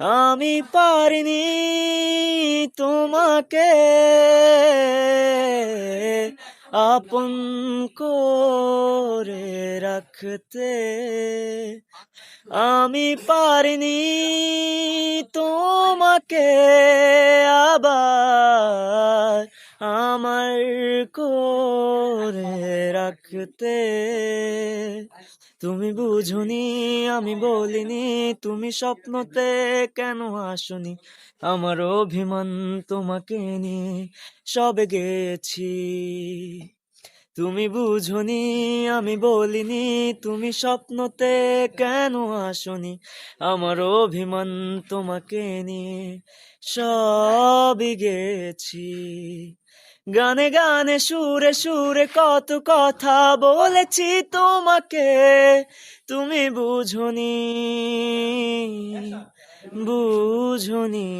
আমি পারিনি তোমাকে আপন করে রাখতে, আমি পারিনি তোমাকে আবার আমার করে রাখতে। তুমি বুঝনি আমি বলিনি, তুমি স্বপ্নতে কেন আসনি, আমার অভিমান তোমাকে নিয়ে সবে গেছি। তুমি বুঝনি আমি বলিনি, তুমি স্বপ্নতে কেন আসনি, আমার অভিমান তোমাকে নিয়ে সবই গেছি। গানে গানে সুরে সুরে কত কথা বলেছি তোমাকে, তুমি বুঝনি বুঝনি।